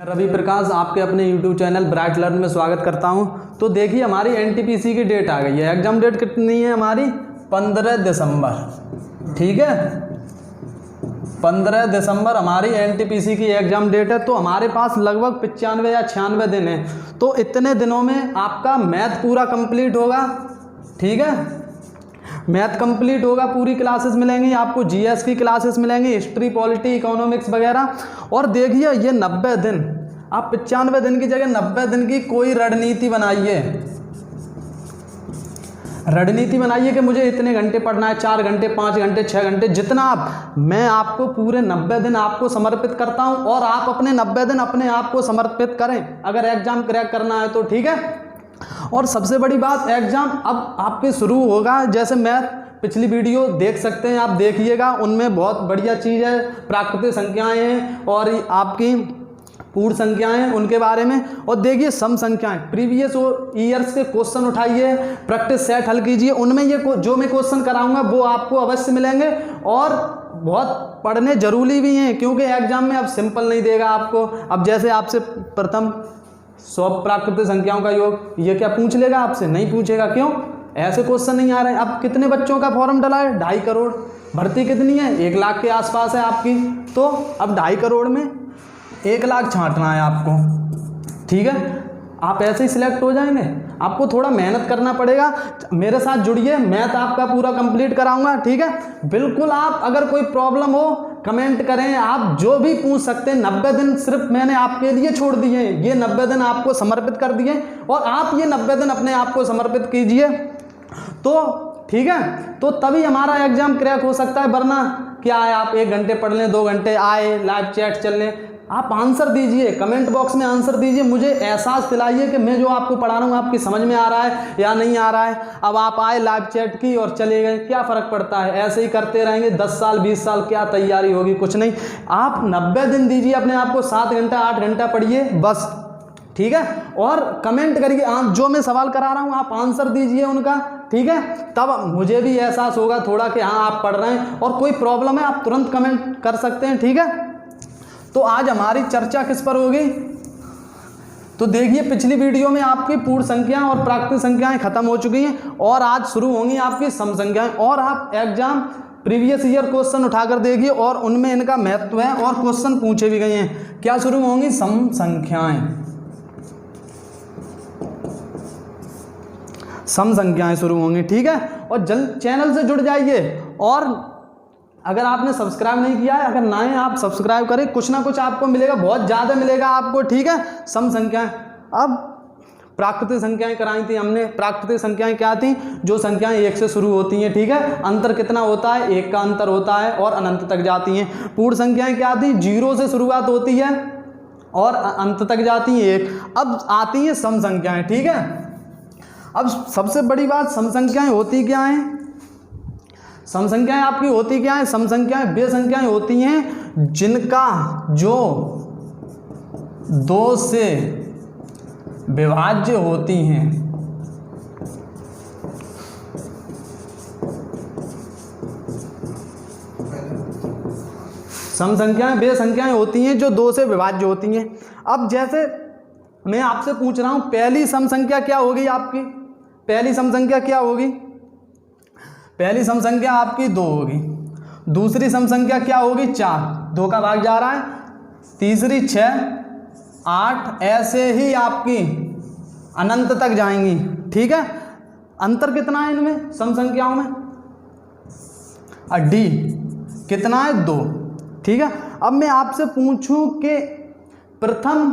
रवि प्रकाश आपके अपने YouTube channel bright learn में स्वागत करता हूं। तो देखिए हमारी एनटीपीसी की डेट आ गई है। एग्ज़ाम डेट कितनी है हमारी? 15 दिसंबर। ठीक है, 15 दिसंबर हमारी एनटीपीसी की एग्ज़ाम डेट है। तो हमारे पास लगभग 95 या 96 दिन है। तो इतने दिनों में आपका मैथ पूरा कंप्लीट होगा। ठीक है, मैथ कंप्लीट होगा, पूरी क्लासेस मिलेंगी आपको, जीएस की क्लासेस मिलेंगी, हिस्ट्री, पॉलिटी, इकोनॉमिक्स वगैरह। और देखिए ये 90 दिन, आप 95 दिन की जगह 90 दिन की कोई रणनीति बनाइए। रणनीति बनाइए कि मुझे इतने घंटे पढ़ना है, 4 घंटे, 5 घंटे, 6 घंटे, जितना आप, मैं आपको पूरे 90 दिन आपको समर्पित करता हूं और आप अपने 90 दिन अपने आप को समर्पित करें अगर एग्जाम क्रैक करना है तो। ठीक है, और सबसे बड़ी बात, एग्जाम अब आपके शुरू होगा। जैसे मैथ पिछली वीडियो देख सकते हैं, आप देखिएगा, उनमें बहुत बढ़िया चीज़ है, प्राकृतिक संख्याएं हैं और आपकी पूर्ण संख्याएं हैं उनके बारे में। और देखिए सम संख्याएं, प्रीवियस ईयर्स के क्वेश्चन उठाइए, प्रैक्टिस सेट हल कीजिए, उनमें ये जो मैं क्वेश्चन कराऊंगा वो आपको अवश्य मिलेंगे और बहुत पढ़ने जरूरी भी हैं, क्योंकि एग्जाम में अब सिंपल नहीं देगा आपको। अब जैसे आपसे प्रथम 100 प्राकृतिक संख्याओं का योग, ये क्या पूछ लेगा आपसे? नहीं पूछेगा। क्यों? ऐसे क्वेश्चन नहीं आ रहे हैं। अब कितने बच्चों का फॉर्म डला है? 2.5 करोड़। भर्ती कितनी है? 1 लाख के आसपास है आपकी। तो अब 2.5 करोड़ में 1 लाख छांटना है आपको। ठीक है, आप ऐसे ही सिलेक्ट हो जाएंगे? आपको थोड़ा मेहनत करना पड़ेगा। मेरे साथ जुड़िए, मैथ आपका पूरा कंप्लीट कराऊंगा। ठीक है, बिल्कुल। आप अगर कोई प्रॉब्लम हो कमेंट करें, आप जो भी पूछ सकते हैं। 90 दिन सिर्फ मैंने आपके लिए छोड़ दिए हैं, ये 90 दिन आपको समर्पित कर दिए और आप ये 90 दिन अपने आप को समर्पित कीजिए। तो ठीक है, तो तभी हमारा एग्जाम क्रैक हो सकता है। वरना क्या है, आप 1 घंटे पढ़ लें, 2 घंटे आए, लाइव चैट चल लें, आप आंसर दीजिए, कमेंट बॉक्स में आंसर दीजिए, मुझे एहसास दिलाइए कि मैं जो आपको पढ़ा रहा हूँ आपकी समझ में आ रहा है या नहीं आ रहा है। अब आप आए, लाइव चैट की और चले गए, क्या फ़र्क पड़ता है? ऐसे ही करते रहेंगे 10 साल 20 साल, क्या तैयारी होगी? कुछ नहीं। आप 90 दिन दीजिए अपने आप को, 7 घंटा 8 घंटा पढ़िए बस। ठीक है, और कमेंट करिए, जो मैं सवाल करा रहा हूँ आप आंसर दीजिए उनका। ठीक है, तब मुझे भी एहसास होगा थोड़ा कि हाँ आप पढ़ रहे हैं। और कोई प्रॉब्लम है आप तुरंत कमेंट कर सकते हैं। ठीक है, तो आज हमारी चर्चा किस पर होगी? तो देखिए पिछली वीडियो में आपकी पूर्ण संख्याएं और प्राकृतिक संख्याएं खत्म हो चुकी हैं और आज शुरू होंगी आपकी सम संख्याएं। और आप एग्जाम प्रीवियस ईयर क्वेश्चन उठाकर देखिए और उनमें इनका महत्व है और क्वेश्चन पूछे भी गए हैं। क्या शुरू होंगी? सम संख्याएं। सम संख्याएं शुरू होंगी। ठीक है, और जल्द चैनल से जुड़ जाइए। और अगर आपने सब्सक्राइब नहीं किया है, अगर ना है आप सब्सक्राइब करें, कुछ ना कुछ आपको मिलेगा, बहुत ज़्यादा मिलेगा आपको। ठीक है, सम संख्याएं। अब प्राकृतिक संख्याएं कराई थी हमने। प्राकृतिक संख्याएं क्या थी? जो संख्याएं 1 से शुरू होती हैं। ठीक है, अंतर कितना होता है? 1 का अंतर होता है और अनंत तक जाती हैं। पूर्ण संख्याएं क्या थी? 0 से शुरुआत होती है और अंत तक जाती हैं 1। अब आती हैं सम संख्याएं। ठीक है, अब सबसे बड़ी बात, सम संख्याएं होती क्या हैं? सम संख्याएं आपकी होती क्या है? सम संख्याएं वे संख्याएं होती हैं जिनका जो 2 से विभाज्य होती हैं। सम संख्याएं वे संख्याएं होती हैं जो 2 से विभाज्य होती हैं। अब जैसे मैं आपसे पूछ रहा हूं, पहली सम संख्या क्या होगी आपकी? पहली सम संख्या क्या होगी? पहली सम संख्या आपकी 2 होगी। दूसरी सम संख्या क्या होगी? 4, 2 का भाग जा रहा है। तीसरी 6, 8, ऐसे ही आपकी अनंत तक जाएंगी। ठीक है, अंतर कितना है इनमें सम संख्याओं में? डी कितना है? 2। ठीक है, अब मैं आपसे पूछूं कि प्रथम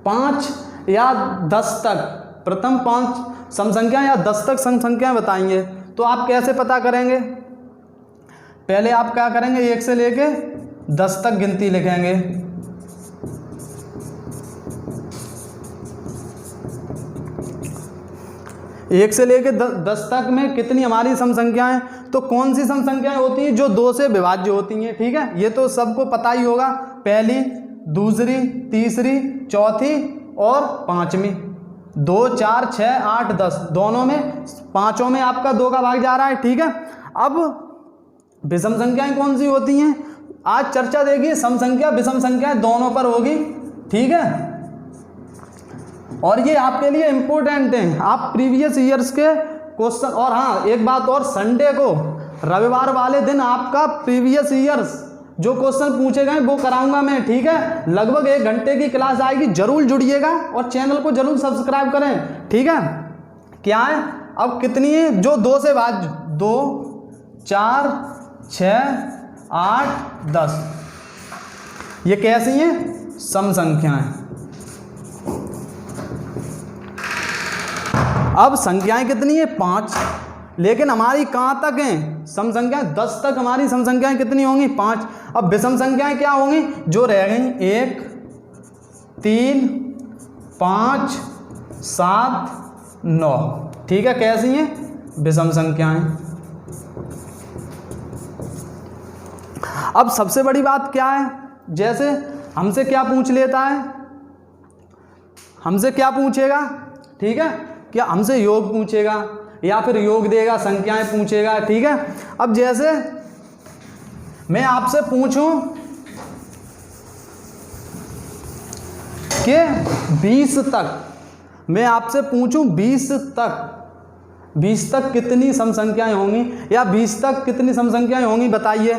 5 या 10 तक, प्रथम 5 सम संख्या या 10 तक सम संख्याएं बताएंगे, तो आप कैसे पता करेंगे? पहले आप क्या करेंगे? 1 से लेके 10 तक गिनती लिखेंगे। एक से लेके 10 तक में कितनी हमारी सम संख्याएं? तो कौन सी सम संख्याएं होती हैं? जो 2 से विभाज्य होती हैं। ठीक है, ये तो सबको पता ही होगा। पहली, दूसरी, तीसरी, चौथी और 5वीं। 2, 4, 6, 8, 10, दोनों में, पांचों में आपका 2 का भाग जा रहा है। ठीक है, अब विषम संख्याएं कौन सी होती हैं? आज चर्चा देखिए, सम संख्या विषम संख्या दोनों पर होगी। ठीक है। और ये आपके लिए इम्पोर्टेंट है, आप प्रीवियस ईयर्स के क्वेश्चन। और हाँ एक बात और, संडे को रविवार वाले दिन आपका प्रीवियस ईयर्स जो क्वेश्चन पूछे गए वो कराऊंगा मैं, ठीक है। लगभग 1 घंटे की क्लास आएगी, जरूर जुड़िएगा और चैनल को जरूर सब्सक्राइब करें, ठीक है। क्या है अब कितनी है, जो 2 से भाग 2 4 6 8 10, ये कैसी हैं, सम संख्याएं। अब संख्याएं कितनी है 5, लेकिन हमारी कहाँ तक हैं सम संख्याएं, 10 तक हमारी सम संख्याएं कितनी होंगी 5। अब विषम संख्याएं क्या होंगी, जो रह गई 1 3 5 7 9, ठीक है। कैसी हैं, विषम संख्याएं। अब सबसे बड़ी बात क्या है, जैसे हमसे क्या पूछ लेता है, हमसे क्या पूछेगा, ठीक है, क्या हमसे योग पूछेगा या फिर योग देगा, संख्याएं पूछेगा, ठीक है। अब जैसे मैं आपसे पूछूं कि 20 तक, मैं आपसे पूछूं 20 तक कितनी सम संख्याएं होंगी, या 20 तक कितनी सम संख्याएं होंगी बताइए,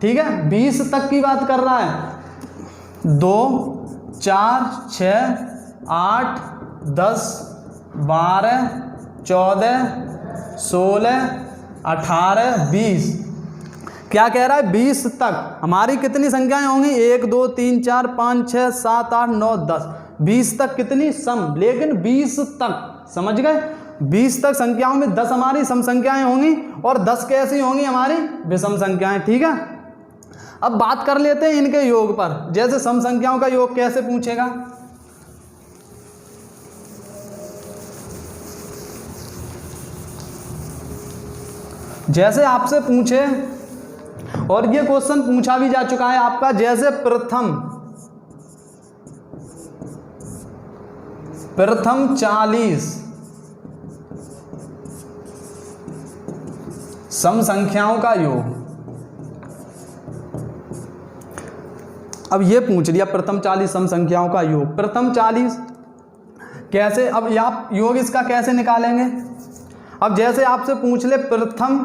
ठीक है। 20 तक की बात कर रहा है, 2 4 6 8 10 12 14 16 18 20, क्या कह रहा है 20 तक हमारी कितनी संख्याएं होंगी, 1 2 3 4 5 6 7 8 9 10, 20 तक कितनी सम, लेकिन 20 तक, समझ गए, 20 तक संख्याओं में 10 हमारी सम संख्याएं होंगी और 10 कैसी होंगी हमारी विषम संख्याएं, ठीक है। अब बात कर लेते हैं इनके योग पर, जैसे सम संख्याओं का योग कैसे पूछेगा, जैसे आपसे पूछे, और ये क्वेश्चन पूछा भी जा चुका है आपका, जैसे प्रथम 40 सम संख्याओं का योग। अब ये पूछ लिया प्रथम 40 सम संख्याओं का योग, प्रथम 40 कैसे, अब आप योग इसका कैसे निकालेंगे। अब जैसे आपसे पूछ ले प्रथम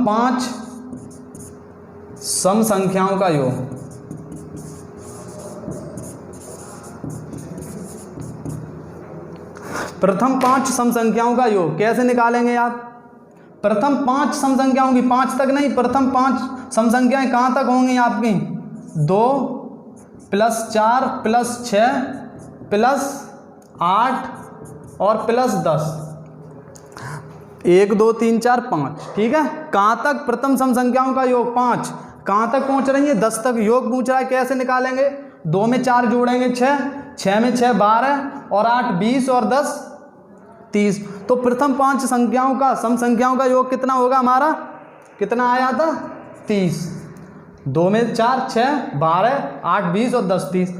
5 सम संख्याओं का योग, प्रथम 5 सम संख्याओं का योग कैसे निकालेंगे आप। प्रथम 5 सम संख्या होंगी, 5 तक नहीं, प्रथम 5 सम संख्याएं कहाँ तक होंगी आपकी, 2 + 4 + 6 + 8 और +10, 1 2 3 4 5, ठीक है। कहाँ तक प्रथम सम संख्याओं का योग 5, कहाँ तक पहुँच रही है 10 तक। योग पूछ रहा है कैसे निकालेंगे, 2 में 4 जोड़ेंगे 6, 6 में 6 12 और 8 20 और 10 30। तो प्रथम 5 संख्याओं का सम संख्याओं का योग कितना होगा हमारा, कितना आया था 30। 2 में 4 6 12 8 20 और 10 30।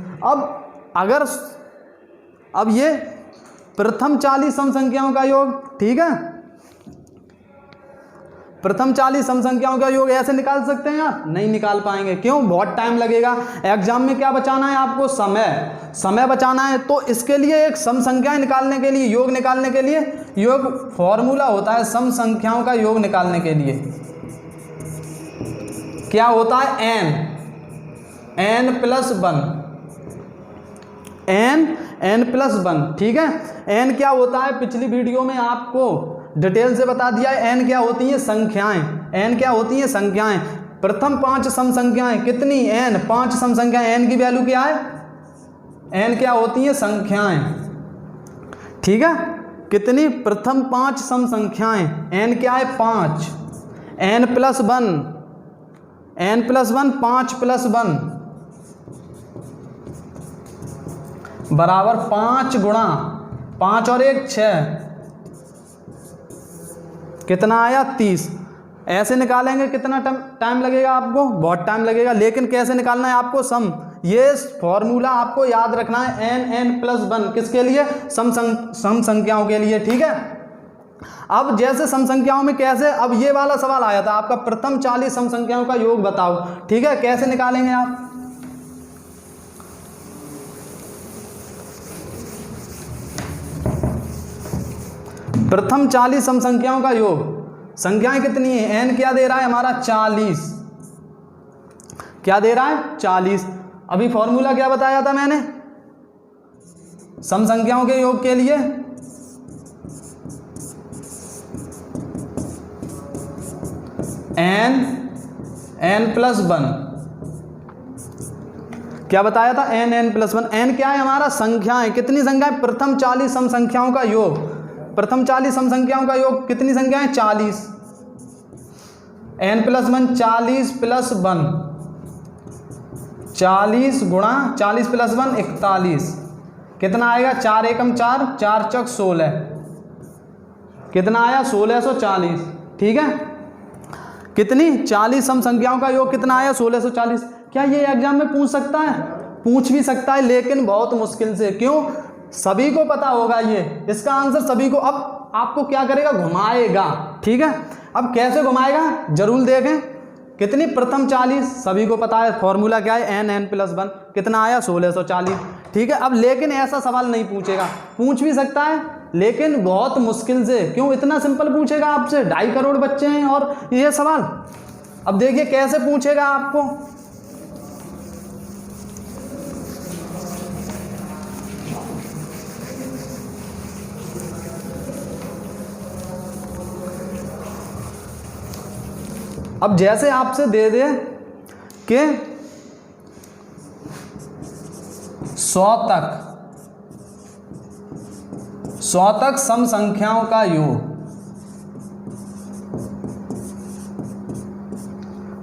अब ये प्रथम 40 सम संख्याओं का योग, ठीक है। प्रथम 40 सम संख्याओं का योग ऐसे निकाल सकते हैं आप, नहीं निकाल पाएंगे, क्यों, बहुत टाइम लगेगा। एग्जाम में क्या बचाना है आपको, समय बचाना है। तो इसके लिए एक सम संख्याएं निकालने के लिए, योग निकालने के लिए योग फॉर्मूला होता है सम संख्याओं का योग निकालने के लिए, क्या होता है, n + 1, n + 1, ठीक है। n क्या होता है, पिछली वीडियो में आपको डिटेल से बता दिया है। n क्या होती है, संख्याएं, n क्या होती है, संख्याएं। प्रथम 5 सम संख्याएं कितनी, n 5 सम संख्याएं, n की वैल्यू क्या है, n क्या होती है, संख्याएं, ठीक है। कितनी, प्रथम 5 सम संख्याएं, n क्या है 5, n + 1, n + 1 5 + 1 बराबर 5 गुणा 5 और 1 6, कितना आया 30। ऐसे निकालेंगे कितना टाइम लगेगा आपको, बहुत टाइम लगेगा। लेकिन कैसे निकालना है आपको सम, ये फॉर्मूला आपको याद रखना है, n + 1 किसके लिए, सम संख्याओं के लिए, ठीक है। अब जैसे सम संख्याओं में कैसे, अब ये वाला सवाल आया था आपका, प्रथम 40 सम संख्याओं का योग बताओ, ठीक है, कैसे निकालेंगे आप? प्रथम 40 सम संख्याओं का योग, संख्याएं कितनी है, n क्या दे रहा है हमारा 40, क्या दे रहा है 40। अभी फॉर्मूला क्या बताया था मैंने सम संख्याओं के योग के लिए, n+1, क्या बताया था, n+1। n क्या है हमारा, संख्याएं, कितनी संख्याएं, प्रथम 40 सम संख्याओं का योग, प्रथम 40 सम संख्याओं का योग, कितनी संख्याएं 40, n+1 40 + 1, 40 गुणा 40 + 1 41, कितना आएगा, 4 एकम 4, 4 चौक 16, कितना आया 1640, ठीक है। कितनी 40 सम संख्याओं का योग कितना आया 1640। क्या ये एग्जाम में पूछ सकता है, पूछ भी सकता है, लेकिन बहुत मुश्किल से। क्यों, सभी को पता होगा ये, इसका आंसर सभी को। अब आपको क्या करेगा, घुमाएगा, ठीक है। अब कैसे घुमाएगा जरूर देखें। कितनी, प्रथम 40, सभी को पता है फॉर्मूला क्या है, n+1, कितना आया 1640, ठीक है। अब लेकिन ऐसा सवाल नहीं पूछेगा, पूछ भी सकता है लेकिन बहुत मुश्किल से। क्यों, इतना सिंपल पूछेगा आपसे, 2.5 करोड़ बच्चे हैं और ये सवाल। अब देखिए कैसे पूछेगा आपको। अब जैसे आपसे दे दे कि 100 तक सम संख्याओं का योग,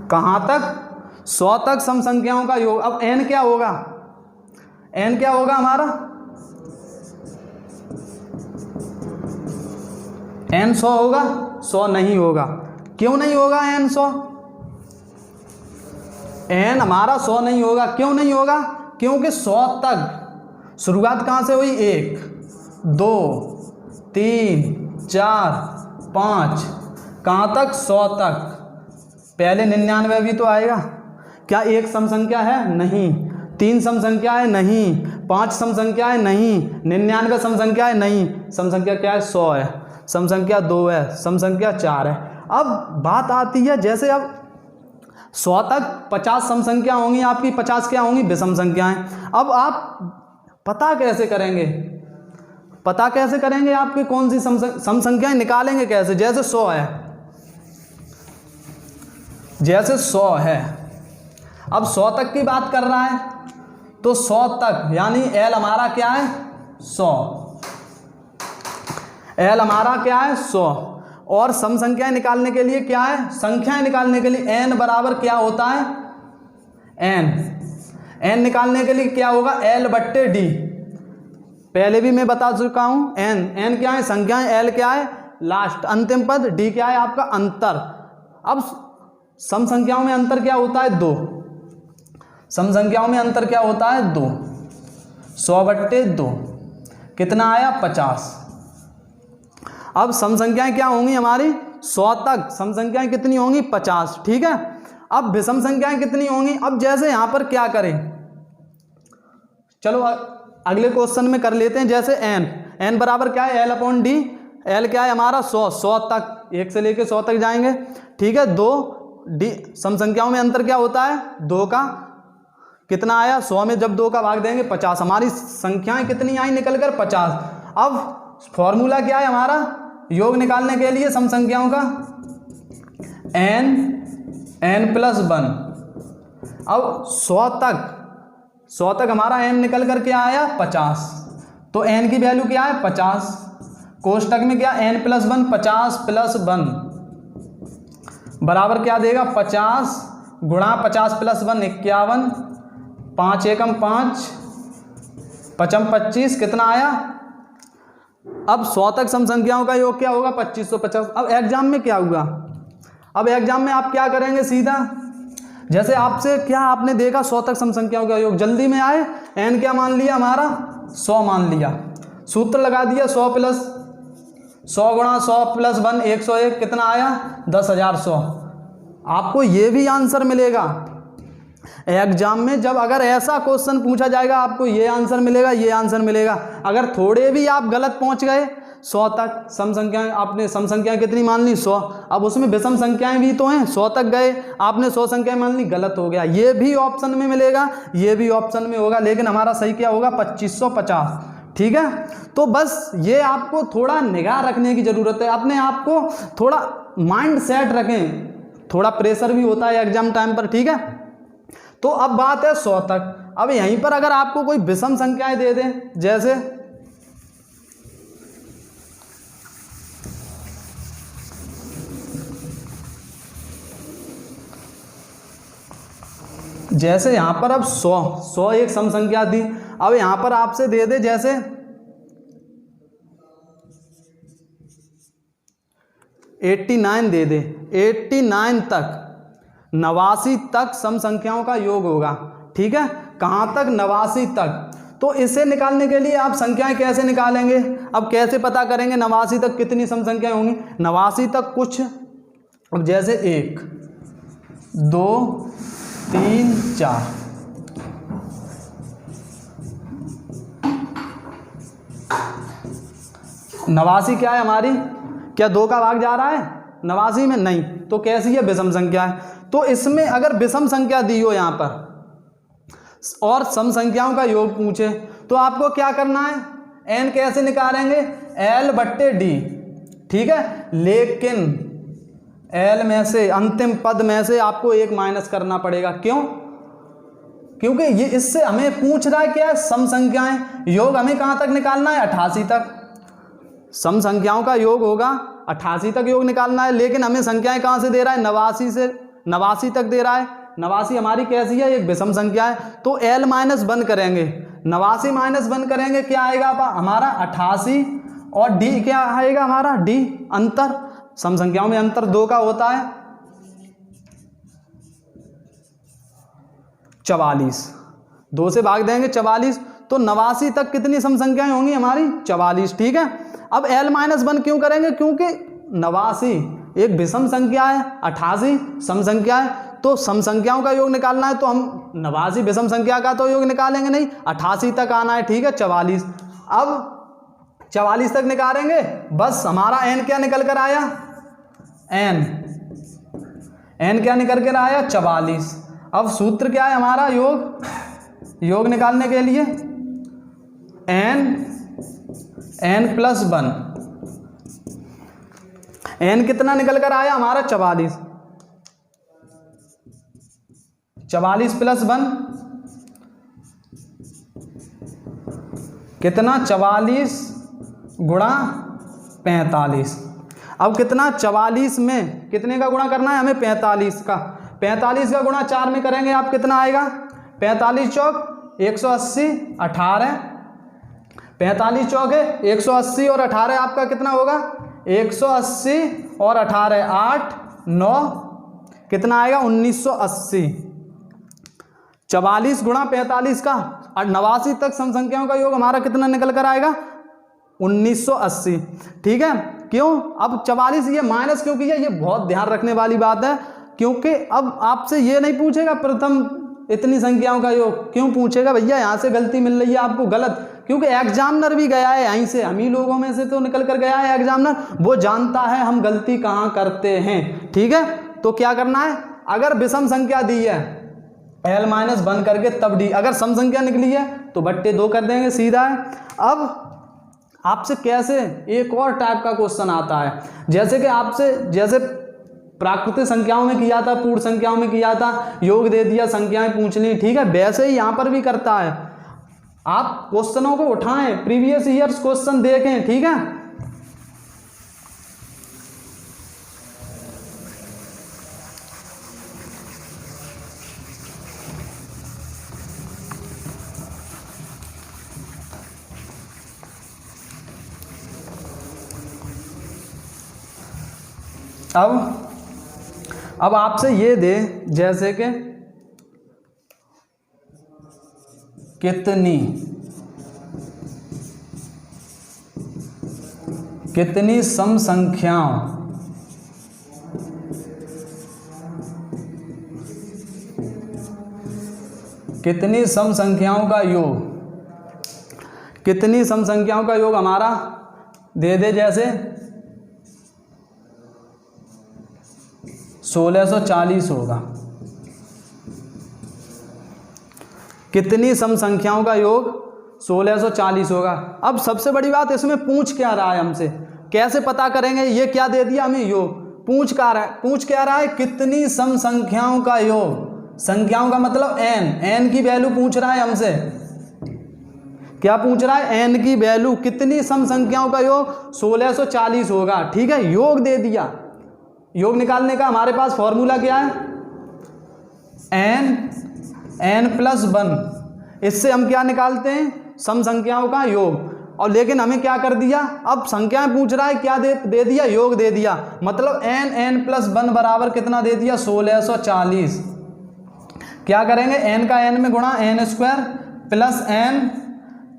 कहां तक, 100 तक सम संख्याओं का योग। अब n क्या होगा, n क्या होगा हमारा, n 100 होगा, 100 नहीं होगा। क्यों नहीं होगा n 100, n हमारा 100 नहीं होगा। क्यों नहीं होगा, क्योंकि 100 तक शुरुआत कहां से हुई, 1 2 3 4 5, कहां तक 100 तक। पहले 99 भी तो आएगा। क्या एक सम संख्या है, नहीं। 3 सम संख्या है, नहीं। 5 सम संख्या है, नहीं। 99 सम संख्या है, नहीं। सम संख्या क्या है, 100 है। सम संख्या 2 है, सम संख्या 4 है। अब बात आती है, जैसे अब 100 तक 50 सम संख्या होंगी आपकी, 50 क्या होंगी, विषम संख्याएं। अब आप पता कैसे करेंगे, पता कैसे करेंगे आपकी कौन सी सम संख्याएं निकालेंगे कैसे। जैसे 100 है, जैसे 100 है, अब 100 तक की बात कर रहा है, तो 100 तक यानी L हमारा क्या है 100, L हमारा क्या है 100। और सम संख्याएं निकालने के लिए क्या है, संख्याएं निकालने के लिए n बराबर क्या होता है, n निकालने के लिए क्या होगा, L/D। पहले भी मैं बता चुका हूं, n क्या है संख्याएं, L क्या है लास्ट अंतिम पद, D क्या है आपका अंतर। अब सम संख्याओं में अंतर क्या होता है 2, सम संख्याओं में अंतर क्या होता है 2, 100/2 कितना आया 50। अब सम संख्याएं क्या होंगी हमारी 100 तक सम संख्याएं कितनी होंगी 50, ठीक है। अब विषम संख्याएं कितनी होंगी। अब जैसे यहां पर क्या करें, चलो अगले क्वेश्चन में कर लेते हैं। जैसे n बराबर क्या है L/D, L क्या है हमारा 100 तक, 1 से लेके 100 तक जाएंगे, ठीक है। 2D सम संख्याओं में अंतर क्या होता है 2 का, कितना आया 100 में जब 2 का भाग देंगे 50, हमारी संख्याएं कितनी आई निकल कर 50। अब फॉर्मूला क्या है हमारा योग निकालने के लिए सम संख्याओं का, n+1। अब 100 तक हमारा n निकल कर क्या आया 50, तो n की वैल्यू क्या है 50। कोष्टक में क्या n+1 50+1 बराबर क्या देगा 50 गुणा 50+1 51, 5 एकम 5, 5 25 कितना आया। अब 100 तक सम संख्याओं का योग क्या होगा 2550। अब एग्जाम में क्या हुआ, अब एग्जाम में आप क्या करेंगे सीधा, जैसे आपसे क्या आपने देखा 100 तक सम संख्याओं का योग, जल्दी में आए n क्या मान लिया हमारा 100 मान लिया, सूत्र लगा दिया 100 + 100 गुणा 100 प्लस 1 101 कितना आया 10,100। आपको ये भी आंसर मिलेगा एग्जाम में। जब अगर ऐसा क्वेश्चन पूछा जाएगा आपको ये आंसर मिलेगा, ये आंसर मिलेगा। अगर थोड़े भी आप गलत पहुंच गए 100 तक, सम संख्याएं आपने सम संख्याएं कितनी मान ली 100, अब उसमें विषम संख्याएं भी तो हैं, 100 तक गए आपने 100 संख्याएं मान ली, गलत हो गया। ये भी ऑप्शन में मिलेगा, ये भी ऑप्शन में होगा, लेकिन हमारा सही क्या होगा 2550। ठीक है, तो बस ये आपको थोड़ा निगाह रखने की ज़रूरत है, अपने आप को थोड़ा माइंड सेट रखें, थोड़ा प्रेशर भी होता है एग्जाम टाइम पर। ठीक है, तो अब बात है 100 तक। अब यहीं पर अगर आपको कोई विषम संख्याएं दे दें, जैसे यहां पर अब 100 एक सम संख्या थी, अब यहां पर आपसे दे दे जैसे 89 दे दे, 89 तक 89 तक सम संख्याओं का योग होगा। ठीक है, कहां तक 89 तक। तो इसे निकालने के लिए आप संख्याएं कैसे निकालेंगे, अब कैसे पता करेंगे 89 तक कितनी सम संख्याएं होंगी। 89 तक कुछ, अब जैसे 1 2 3 4, नवासी क्या है हमारी, क्या 2 का भाग जा रहा है 89 में, नहीं, तो कैसी है विषम संख्या है। तो इसमें अगर विषम संख्या दी हो यहाँ पर और सम संख्याओं का योग पूछे तो आपको क्या करना है, एन कैसे निकालेंगे, एल बट्टे डी। ठीक है, लेकिन एल में से अंतिम पद में से आपको 1 माइनस करना पड़ेगा। क्यों, क्योंकि ये इससे हमें पूछ रहा है क्या है, सम संख्याएं, योग हमें कहां तक निकालना है 88 तक, सम संख्याओं का योग होगा 88 तक योग निकालना है, लेकिन हमें संख्याएं कहां से दे रहा है 89 तक दे रहा है। 89 हमारी कैसी है, एक विषम संख्या है, तो L माइनस 1 करेंगे, 89 माइनस 1 करेंगे, क्या आएगा हमारा 88, और D क्या आएगा हमारा, D अंतर, सम संख्याओं में अंतर 2 का होता है 44, 2 से भाग देंगे 44, तो 89 तक कितनी सम संख्याएं होंगी हमारी 44। ठीक है, अब L माइनस 1 क्यों करेंगे, क्योंकि 89 एक विषम संख्या है, 88 सम संख्या है, तो सम संख्याओं का योग निकालना है, तो हम 89 विषम संख्या का तो योग निकालेंगे नहीं, 88 तक आना है। ठीक है, 44, अब 44 तक निकालेंगे, बस हमारा n क्या निकल कर आया, n क्या निकल कर आया 44। अब सूत्र क्या है हमारा, योग निकालने के लिए n प्लस 1, n कितना निकल कर आया हमारा 44, 44 प्लस 1 कितना 44 गुणा 45। अब कितना 44 में कितने का गुणा करना है हमें 45 का, 45 का गुणा 4 में करेंगे आप कितना आएगा, 45 चौक 180, 18, 45 चौक है 180 और 18 आपका कितना होगा 180 और 18 8 9 कितना आएगा 1980। 44 गुणा 45 का और 89 तक सम संख्याओं का योग हमारा कितना निकल कर आएगा 1980। ठीक है, क्यों, अब 44 ये माइनस क्यों किया, ये बहुत ध्यान रखने वाली बात है, क्योंकि अब आपसे ये नहीं पूछेगा प्रथम इतनी संख्याओं का योग, क्यों पूछेगा भैया यहाँ से गलती मिल रही है आपको गलत, क्योंकि एग्जामिनर भी गया है यहीं से, हम ही लोगों में से तो निकल कर गया है एग्जामिनर, वो जानता है हम गलती कहाँ करते हैं। ठीक है, तो क्या करना है, अगर विषम संख्या दी है L माइनस 1 करके तब D, अगर सम संख्या निकली है तो बट्टे 2 कर देंगे, सीधा है। अब आपसे कैसे एक और टाइप का क्वेश्चन आता है, जैसे कि आपसे जैसे प्राकृतिक संख्याओं में किया था, पूर्ण संख्याओं में किया था, योग दे दिया, संख्याएं पूछ ली, ठीक है, वैसे ही यहाँ पर भी करता है। आप क्वेश्चनों को उठाएं, प्रीवियस ईयर्स क्वेश्चन देखें। ठीक है, अब आपसे ये दे जैसे कि कितनी कितनी सम संख्याओं कितनी सम संख्याओं का योग, कितनी सम संख्याओं का योग हमारा दे दे, जैसे 1640 होगा। कितनी सम संख्याओं का योग 1640 होगा। अब सबसे बड़ी बात, इसमें पूछ क्या रहा है हमसे, कैसे पता करेंगे, ये क्या दे दिया हमें योग, पूछ क्या रहा है, कितनी सम संख्याओं का योग, संख्याओं का मतलब n की वैल्यू पूछ रहा है हमसे, क्या पूछ रहा है, n की वैल्यू, कितनी सम संख्याओं का योग 1640 होगा। ठीक है, योग दे दिया। योग निकालने का हमारे पास फॉर्मूला क्या है, n प्लस 1। इससे हम क्या निकालते हैं, सम संख्याओं का योग। और लेकिन हमें क्या कर दिया, अब संख्याएं पूछ रहा है, क्या दे दिया, योग दे दिया, मतलब n प्लस 1 बराबर कितना दे दिया, 1640। क्या करेंगे, n का n में गुणा n स्क्वायर प्लस n,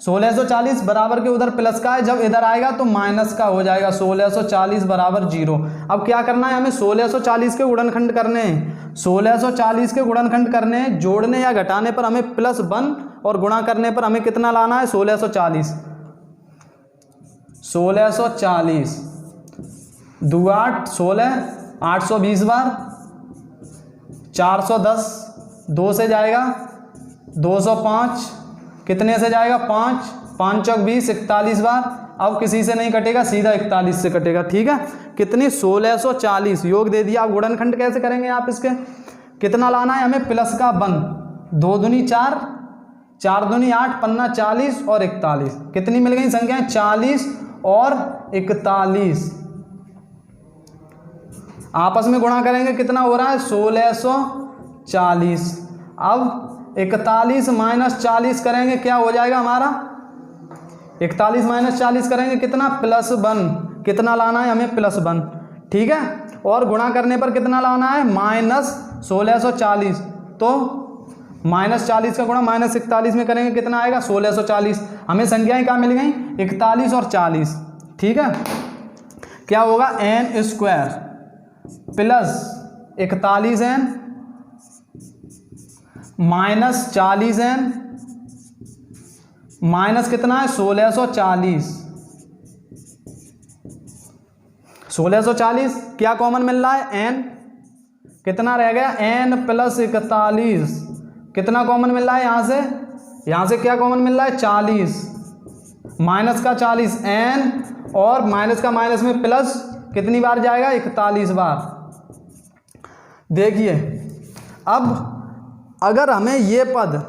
1640 बराबर के उधर प्लस का है, जब इधर आएगा तो माइनस का हो जाएगा, 1640 बराबर 0। अब क्या करना है, हमें 1640 के गुणनखंड करने हैं, 1640 के गुणनखंड करने हैं, जोड़ने या घटाने पर हमें प्लस 1 और गुणा करने पर हमें कितना लाना है, 1640। 1640 2 8 16, 820 बार, 410, 2 से जाएगा 205, कितने से जाएगा, 5, 5 चौक 20, 41 बार। अब किसी से नहीं कटेगा, सीधा 41 से कटेगा। ठीक है, कितनी 1640 योग दे दिया। अब गुणनखंड कैसे करेंगे आप इसके, कितना लाना है हमें, प्लस का 1, 2 दूनी 4, 4 दूनी 8, पन्ना 40 और 41, कितनी मिल गई संख्याएं, 40 और 41। आपस में गुणा करेंगे, कितना हो रहा है, 1640। अब 41 माइनस 40 करेंगे, क्या हो जाएगा हमारा, 41 माइनस 40 करेंगे कितना, प्लस 1, कितना लाना है हमें, प्लस 1। ठीक है, और गुणा करने पर कितना लाना है, माइनस 1640, तो माइनस 40 का गुणा माइनस 41 में करेंगे, कितना आएगा, 1640। हमें संख्याएं क्या मिल गई, 41 और 40। ठीक है, क्या होगा, n square plus 41n minus 40n minus कितना है, 1640। 1640 क्या कॉमन मिल रहा है, n, कितना रह गया, n प्लस 41, कितना कॉमन मिल रहा है, यहाँ से क्या कॉमन मिल रहा है, 40, माइनस का 40 n और माइनस का माइनस में प्लस कितनी बार जाएगा, 41 बार। देखिए, अब अगर हमें ये पद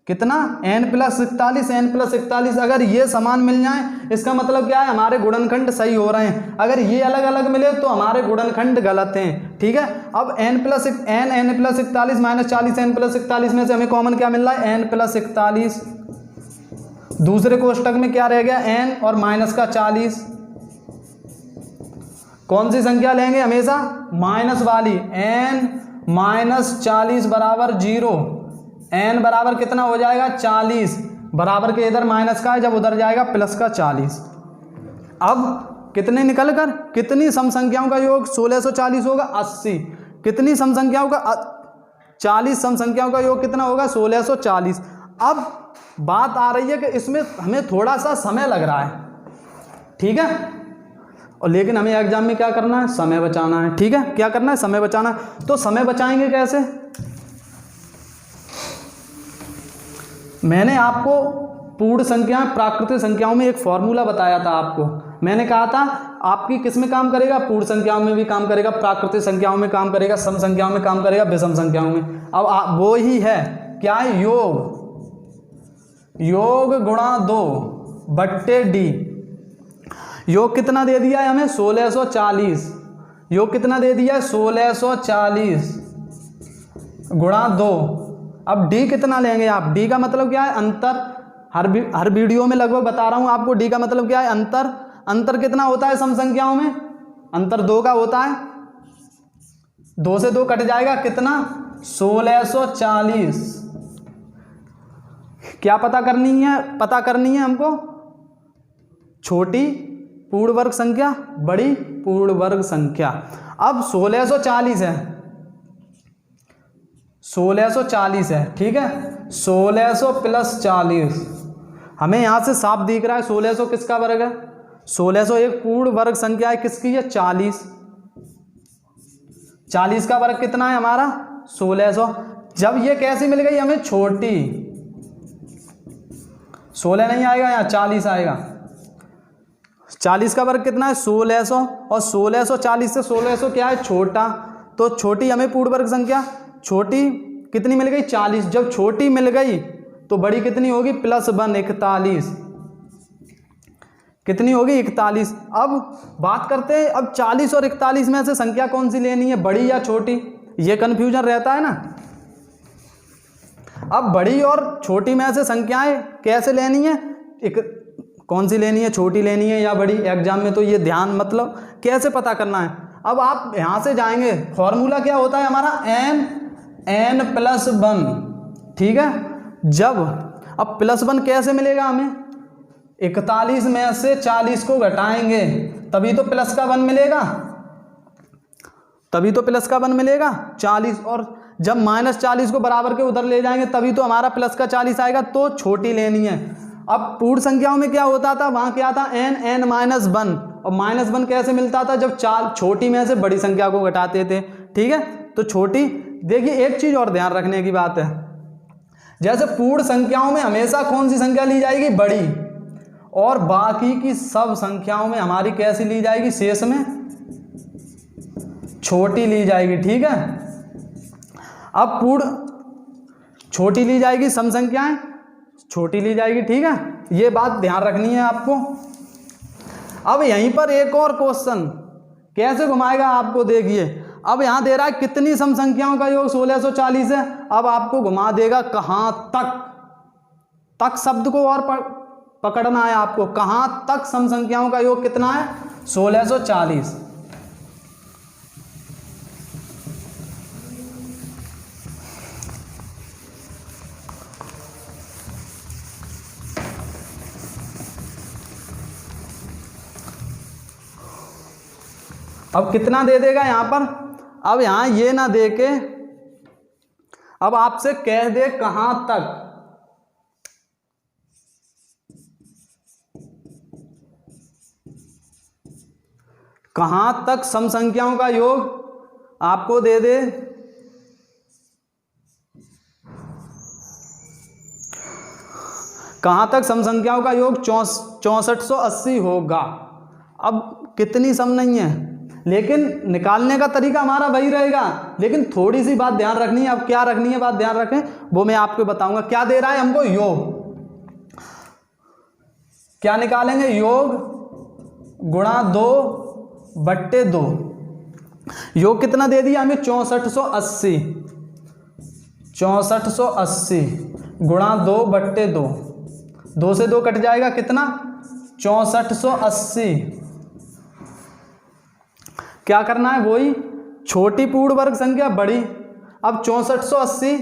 कितना, n प्लस 41 अगर ये समान मिल जाए, इसका मतलब क्या है, हमारे गुणनखंड सही हो रहे हैं। अगर ये अलग अलग मिले तो हमारे गुणनखंड गलत हैं। ठीक है, अब n plus 41 minus 40 n plus 41 में से हमें कॉमन क्या मिल रहा है, n प्लस 41। दूसरे कोष्टक में क्या रह गया, n और माइनस का 40। कौन सी संख्या लेंगे हमेशा, माइनस वाली, n माइनस 40 बराबर 0। n बराबर कितना हो जाएगा, 40, बराबर के इधर माइनस का है, जब उधर जाएगा प्लस का 40। अब कितने निकल कर, कितनी सम संख्याओं का योग 1640 होगा, 80। कितनी सम संख्याओं का, 40 सम संख्याओं का योग कितना होगा, 1640। अब बात आ रही है कि इसमें हमें थोड़ा सा समय लग रहा है। ठीक है, और लेकिन हमें एग्जाम में क्या करना है, समय बचाना है। ठीक है, क्या करना है, समय बचाना है। तो समय बचाएंगे कैसे, मैंने आपको पूर्ण संख्या प्राकृतिक संख्याओं में एक फॉर्मूला बताया था आपको। मैंने कहा था आपकी किस में काम करेगा, पूर्ण संख्याओं में भी काम करेगा, प्राकृतिक संख्याओं में काम करेगा, सम संख्याओं में काम करेगा, विषम संख्याओं में। अब वो ही है, क्या है, योग गुणा 2/d। योग कितना दे दिया है हमें, 1640। योग कितना दे दिया है, 1640 गुणा 2। अब d कितना लेंगे आप, d का मतलब क्या है, अंतर। हर वीडियो में लगभग बता रहा हूं आपको, d का मतलब क्या है, अंतर। अंतर कितना होता है सम संख्याओं में, अंतर 2 का होता है। 2 से 2 कट जाएगा, कितना, 1640। क्या पता करनी है हमको, छोटी पूर्ण वर्ग संख्या, बड़ी पूर्ण वर्ग संख्या। अब 1640 है, 1640 है, ठीक है। 1600 प्लस 40, हमें यहाँ से साफ दिख रहा है 1600 किसका वर्ग है, 1600 एक पूर्ण वर्ग संख्या है, किसकी है, 40। 40 का वर्ग कितना है हमारा, 1600। जब ये कैसी मिल गई हमें, छोटी, 16 नहीं आएगा यहाँ, 40 आएगा। 40 का वर्ग कितना है, 1600, और 1640 से 1600 क्या है, छोटा, तो छोटी हमें पूर्ण वर्ग संख्या, छोटी कितनी मिल गई, 40। जब छोटी मिल गई तो बड़ी कितनी होगी, +1 41, कितनी होगी, 41। अब बात करते हैं, अब 40 और 41 में से संख्या कौन सी लेनी है, बड़ी या छोटी, ये कन्फ्यूजन रहता है ना। अब बड़ी और छोटी में से संख्याएं कैसे लेनी है, एक कौन सी लेनी है, छोटी लेनी है या बड़ी, एग्जाम में तो ये ध्यान, मतलब कैसे पता करना है। अब आप यहां से जाएंगे, फॉर्मूला क्या होता है हमारा, n+1, ठीक है। जब अब +1 कैसे मिलेगा हमें, 41 में से 40 को घटाएंगे तभी तो प्लस का 1 मिलेगा, तभी तो प्लस का 1 मिलेगा, 40। और जब -40 को बराबर के उधर ले जाएंगे तभी तो हमारा प्लस का 40 आएगा, तो छोटी लेनी है। अब पूर्ण संख्याओं में क्या होता था, वहां क्या था, n-1, और -1 कैसे मिलता था, जब छोटी में से बड़ी संख्या को घटाते थे, ठीक है। तो छोटी, देखिए एक चीज और ध्यान रखने की बात है, जैसे पूर्ण संख्याओं में हमेशा कौन सी संख्या ली जाएगी, बड़ी, और बाकी की सब संख्याओं में हमारी कैसी ली जाएगी, शेष में छोटी ली जाएगी, ठीक है। अब पूर्ण छोटी ली जाएगी, सम संख्याएं छोटी ली जाएगी, ठीक है, ये बात ध्यान रखनी है आपको। अब यहीं पर एक और क्वेश्चन कैसे घुमाएगा आपको, देखिए अब यहां दे रहा है कितनी सम संख्याओं का योग 1640 है, अब आपको घुमा देगा कहां तक, तक शब्द को और पकड़ना है आपको, कहां तक सम संख्याओं का योग कितना है, 1640। अब कितना दे देगा यहां पर, अब यहां ये ना दे के अब आपसे कह दे कहां तक, कहां तक सम संख्याओं का योग आपको दे दे, कहां तक सम संख्याओं का योग 6480 होगा। अब कितनी सम नहीं है, लेकिन निकालने का तरीका हमारा वही रहेगा, लेकिन थोड़ी सी बात ध्यान रखनी है। अब क्या रखनी है बात, ध्यान रखें, वो मैं आपको बताऊंगा। क्या दे रहा है हमको, योग, क्या निकालेंगे, योग गुणा 2/2, योग कितना दे दिया हमें, 6480, 6480 गुणा 2/2, 2 से 2 कट जाएगा, कितना, 6480। क्या करना है, वही छोटी पूर्ण वर्ग संख्या, बड़ी। अब 6480,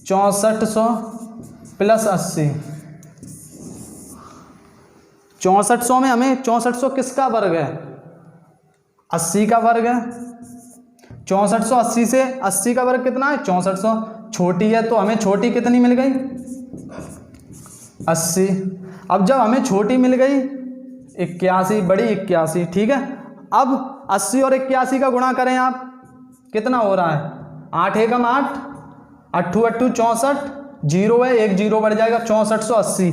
6400 प्लस 80, 6400 में हमें 6400 किसका वर्ग है, 80 का वर्ग है। 6480 से 80 का वर्ग कितना है, 6400, छोटी है तो हमें छोटी कितनी मिल गई, 80। अब जब हमें छोटी मिल गई 81, बड़ी 81, ठीक है। अब 80 और 81 का गुणा करें आप, कितना हो रहा है, 8 एकम 8, 8 8 64, 0 है, 1 0 बढ़ जाएगा, 6480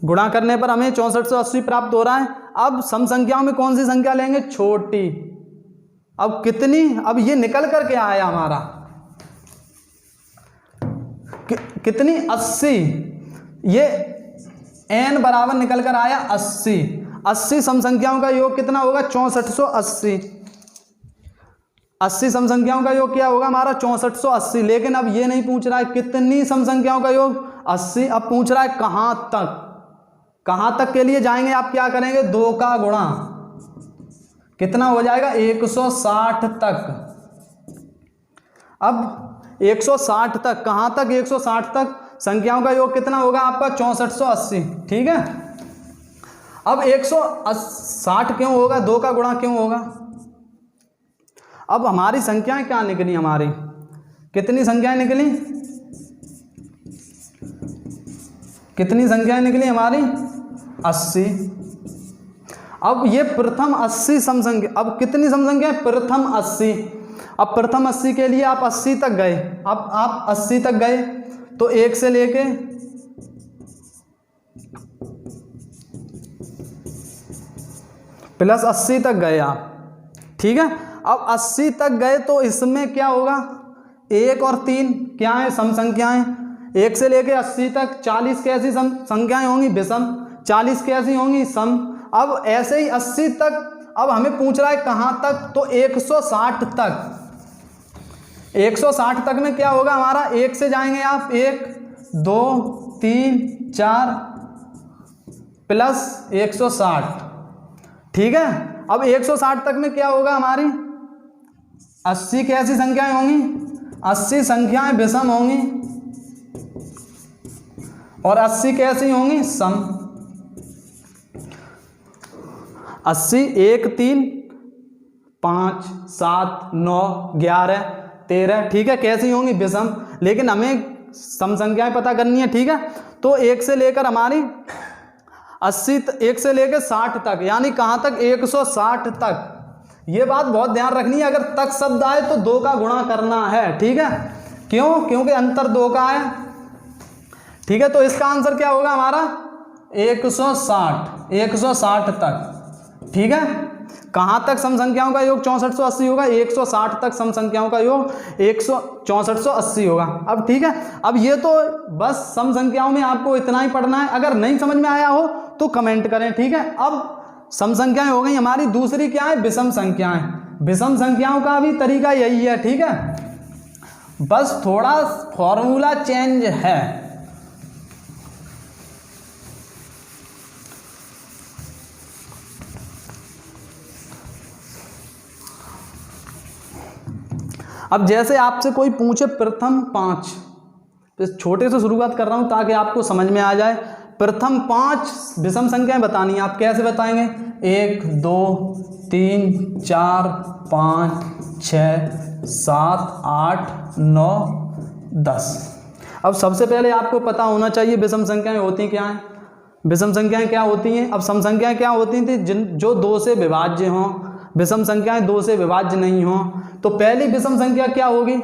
गुणा करने पर हमें 6480 प्राप्त हो रहा है। अब सम संख्याओं में कौन सी संख्या लेंगे, छोटी। अब कितनी, अब ये निकल कर के आया हमारा कितनी, 80, ये n बराबर निकल कर आया 80। 80 सम संख्याओं का योग कितना होगा, 6480। 80 सम संख्याओं का योग क्या होगा हमारा, 6480। लेकिन अब ये नहीं पूछ रहा है कितनी सम संख्याओं का योग, 80। अब पूछ रहा है कहां तक, कहां तक के लिए जाएंगे आप, क्या करेंगे, 2 का गुणा, कितना हो जाएगा, 160 तक। अब 160 तक, कहां तक, 160 तक संख्याओं का योग कितना होगा आपका, 6480, ठीक है। अब 160 क्यों होगा, 2 का गुणा क्यों होगा। अब हमारी संख्याएं क्या निकली, हमारी कितनी संख्याएं निकली, कितनी संख्याएं निकली हमारी 80। अब ये प्रथम 80 समसंख्या, अब कितनी समसंख्या है, प्रथम 80। अब प्रथम 80 के लिए आप 80 तक गए, अब आप 80 तक गए तो 1 से लेके प्लस 80 तक गए आप, ठीक है। अब 80 तक गए तो इसमें क्या होगा, 1 और 3 क्या है, सम संख्याएं। 1 से लेके 80 तक 40 कैसी सम संख्याएं होंगी, विषम। 40 कैसी होंगी, सम। अब ऐसे ही 80 तक, अब हमें पूछ रहा है कहाँ तक, तो 160 तक। 160 तक में क्या होगा हमारा, 1 से जाएंगे आप, 1 2 3 4 प्लस 160, ठीक है। अब 160 तक में क्या होगा हमारी, 80 कैसी संख्याएं होंगी, 80 संख्याएं विषम होंगी और 80 कैसी होंगी, सम। 80 1 3 5 7 9 11 13, ठीक है, कैसी होंगी, विषम। लेकिन हमें सम संख्याएं पता करनी है, ठीक है। तो 1 से लेकर हमारी 80, 1 से लेकर 60 तक, यानी कहाँ तक, 160 तक। ये बात बहुत ध्यान रखनी है, अगर तक शब्द आए तो 2 का गुणा करना है, ठीक है। क्यों, क्योंकि अंतर 2 का है, ठीक है। तो इसका आंसर क्या होगा हमारा, 160 तक, ठीक है। कहाँ तक सम संख्याओं का योग 6480 होगा, 160 तक सम संख्याओं का योग 6480 होगा। अब ठीक है, अब ये तो बस सम संख्याओं में आपको इतना ही पढ़ना है। अगर नहीं समझ में आया हो तो कमेंट करें, ठीक है। अब सम संख्याएं हो गई हमारी, दूसरी क्या है, विषम संख्याएं। विषम संख्याओं का भी तरीका यही है, ठीक है, बस थोड़ा फॉर्मूला चेंज है। अब जैसे आपसे कोई पूछे प्रथम 5, तो छोटे से शुरुआत कर रहा हूं ताकि आपको समझ में आ जाए। प्रथम 5 विषम संख्याएं बतानी है, आप कैसे बताएंगे, 1 2 3 4 5 6 7 8 9 10। अब सबसे पहले आपको पता होना चाहिए विषम संख्याएं होती क्या हैं। विषम संख्याएं क्या होती हैं, अब सम संख्याएं क्या होती थी, जो 2 से विभाज्य हों। विषम संख्याएं 2 से विभाज्य नहीं हों। तो पहली विषम संख्या क्या होगी,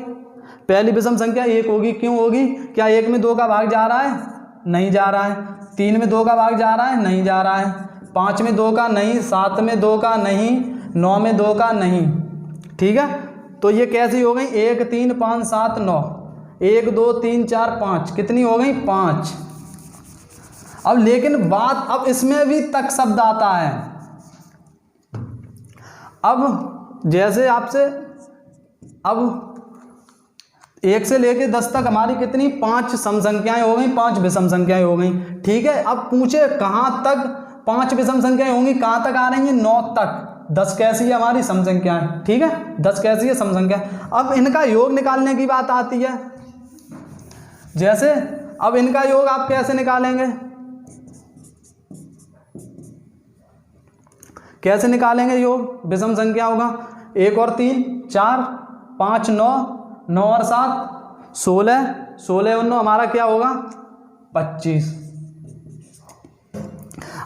पहली विषम संख्या 1 होगी। क्यों होगी, क्या 1 में 2 का भाग जा रहा है, नहीं जा रहा है। 3 में 2 का भाग जा रहा है, नहीं जा रहा है। 5 में 2 का नहीं, 7 में 2 का नहीं, 9 में 2 का नहीं, ठीक है। तो ये कैसी हो गई, 1 3 5 7 9, 1 2 3 4 5, कितनी हो गई, 5। अब लेकिन बात, अब इसमें भी तक शब्द आता है। अब जैसे आपसे, अब 1 से लेके 10 तक हमारी कितनी, 5 सम संख्याएं हो गई, 5 विषम संख्याएं हो गई, ठीक है। अब पूछे कहाँ तक 5 विषम संख्याएं होंगी, कहाँ तक आ रही हैं, 9 तक। 10 कैसी है हमारी सम संख्याएं, ठीक है, 10 कैसी है सम संख्या। अब इनका योग निकालने की बात आती है। जैसे अब इनका योग आप कैसे निकालेंगे, कैसे निकालेंगे योग विषम संख्या होगा, 1 और 3 4 5 9 9 और 7 16 16 और 9 हमारा क्या होगा, 25।